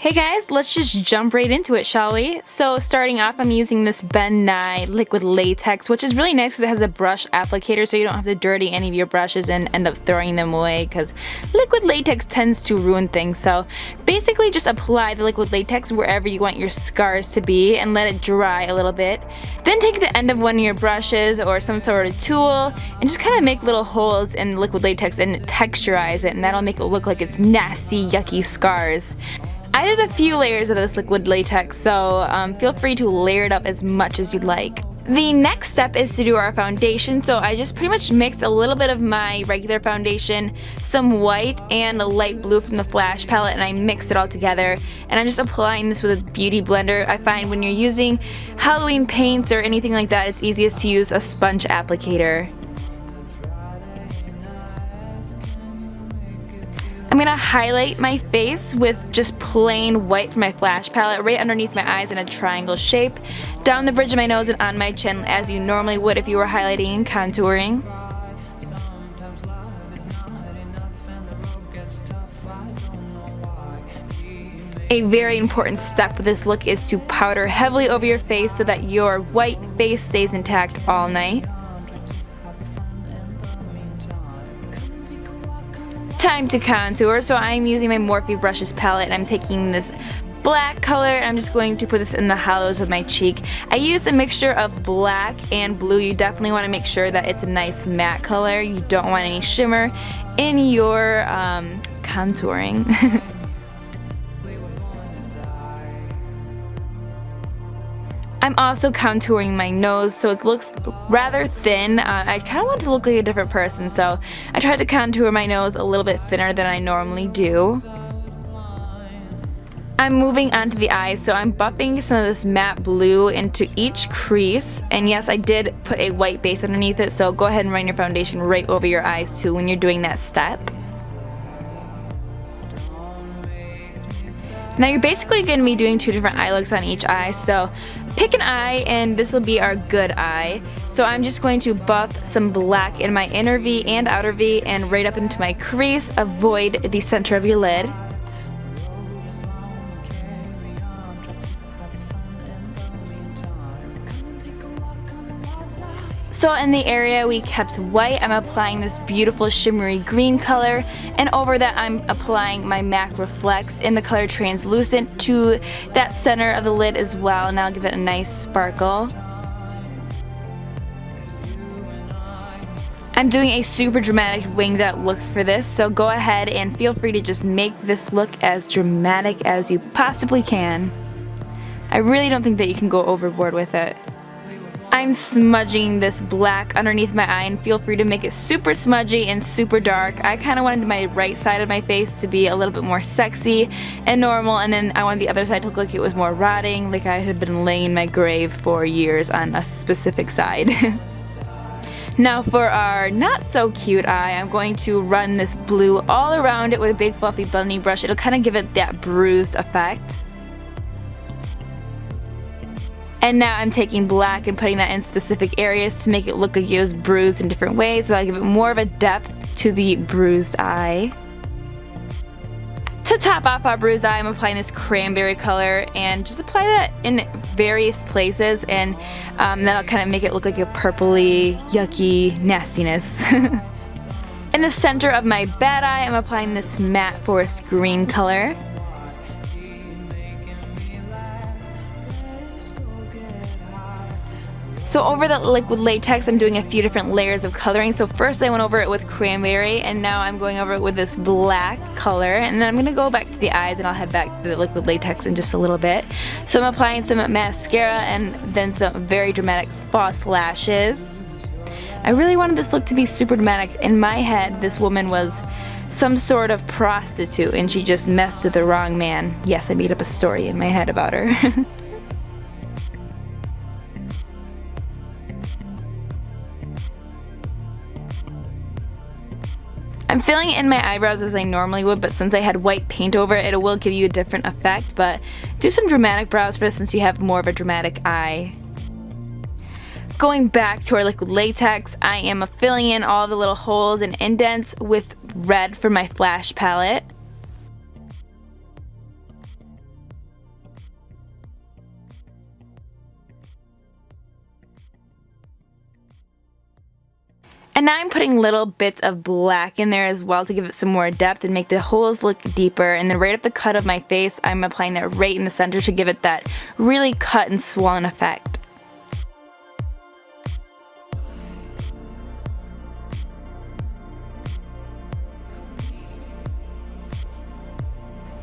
Hey guys, let's just jump right into it, shall we? So starting off, I'm using this Nye Liquid Latex, which is really nice because it has a brush applicator, so you don't have to dirty any of your brushes and end up throwing them away because liquid latex tends to ruin things. So basically just apply the liquid latex wherever you want your scars to be and let it dry a little bit. Then take the end of one of your brushes or some sort of tool and just kind of make little holes in the liquid latex and texturize it, and that'll make it look like it's nasty, yucky scars. I did a few layers of this liquid latex, so feel free to layer it up as much as you'd like. The next step is to do our foundation, so I just pretty much mixed a little bit of my regular foundation, some white, and a light blue from the Flash palette, and I mixed it all together. And I'm just applying this with a beauty blender. I find when you're using Halloween paints or anything like that, it's easiest to use a sponge applicator. I'm going to highlight my face with just plain white from my Flash palette right underneath my eyes in a triangle shape, down the bridge of my nose and on my chin as you normally would if you were highlighting and contouring. A very important step with this look is to powder heavily over your face so that your white face stays intact all night. Time to contour, so I'm using my Morphe brushes palette and I'm taking this black color and I'm just going to put this in the hollows of my cheek. I used a mixture of black and blue. You definitely want to make sure that it's a nice matte color. You don't want any shimmer in your contouring. I'm also contouring my nose so it looks rather thin. I kind of want to look like a different person, so I tried to contour my nose a little bit thinner than I normally do. I'm moving on to the eyes, so I'm buffing some of this matte blue into each crease, and yes, I did put a white base underneath it, so go ahead and run your foundation right over your eyes too when you're doing that step. Now you're basically going to be doing two different eye looks on each eye, so pick an eye and this will be our good eye. So I'm just going to buff some black in my inner V and outer V and right up into my crease. Avoid the center of your lid. So in the area we kept white, I'm applying this beautiful shimmery green color, and over that I'm applying my MAC Reflects in the color Translucent to that center of the lid as well, and I'll give it a nice sparkle. I'm doing a super dramatic winged out look for this, so go ahead and feel free to just make this look as dramatic as you possibly can. I really don't think that you can go overboard with it. I'm smudging this black underneath my eye, and feel free to make it super smudgy and super dark. I kind of wanted my right side of my face to be a little bit more sexy and normal, and then I wanted the other side to look like it was more rotting, like I had been laying in my grave for years on a specific side. Now for our not so cute eye, I'm going to run this blue all around it with a big fluffy blending brush. It'll kind of give it that bruised effect. And now I'm taking black and putting that in specific areas to make it look like it was bruised in different ways, so I'll give it more of a depth to the bruised eye. To top off our bruised eye, I'm applying this cranberry color and just apply that in various places, and that'll kind of make it look like a purpley, yucky nastiness. In the center of my bad eye, I'm applying this matte forest green color. So over the liquid latex, I'm doing a few different layers of coloring. So first I went over it with cranberry, and now I'm going over it with this black color, and then I'm going to go back to the eyes and I'll head back to the liquid latex in just a little bit. So I'm applying some mascara and then some very dramatic false lashes. I really wanted this look to be super dramatic. In my head, this woman was some sort of prostitute and she just messed with the wrong man. Yes, I made up a story in my head about her. I'm filling in my eyebrows as I normally would, but since I had white paint over it, it will give you a different effect, but do some dramatic brows for this since you have more of a dramatic eye. Going back to our liquid latex, I am filling in all the little holes and indents with red from my Flash palette. now I'm putting little bits of black in there as well to give it some more depth and make the holes look deeper. And then right up the cut of my face, I'm applying that right in the center to give it that really cut and swollen effect.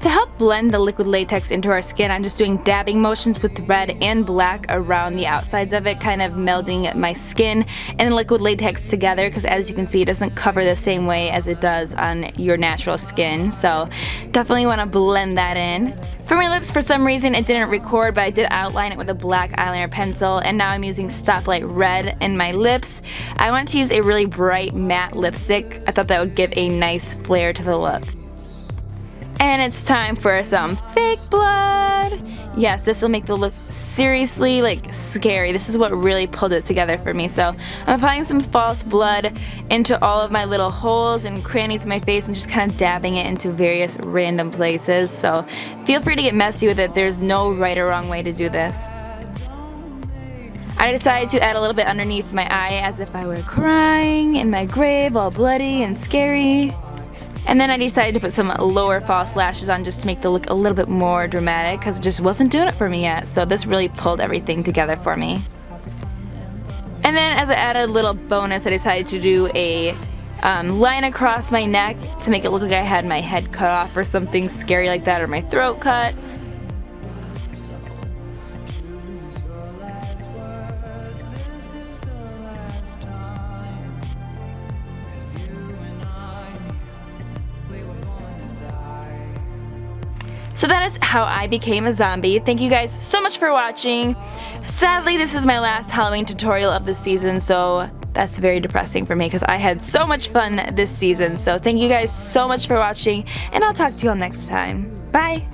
To help blend the liquid latex into our skin, I'm just doing dabbing motions with red and black around the outsides of it, kind of melding my skin and the liquid latex together, because as you can see, it doesn't cover the same way as it does on your natural skin. So definitely want to blend that in. For my lips, for some reason it didn't record, but I did outline it with a black eyeliner pencil, and now I'm using Stoplight Red in my lips. I wanted to use a really bright matte lipstick. I thought that would give a nice flare to the look. And it's time for some fake blood. Yes, this will make the look seriously scary. This is what really pulled it together for me. So I'm applying some false blood into all of my little holes and crannies in my face and just kind of dabbing it into various random places. So feel free to get messy with it. There's no right or wrong way to do this. I decided to add a little bit underneath my eye as if I were crying in my grave, all bloody and scary. And then I decided to put some lower false lashes on just to make the look a little bit more dramatic, because it just wasn't doing it for me yet. So this really pulled everything together for me. And then as I added a little bonus, I decided to do a line across my neck to make it look like I had my head cut off or something scary like that, or my throat cut. So that is how I became a zombie. Thank you guys so much for watching. Sadly, this is my last Halloween tutorial of the season, so that's very depressing for me because I had so much fun this season. So thank you guys so much for watching, and I'll talk to you all next time. Bye!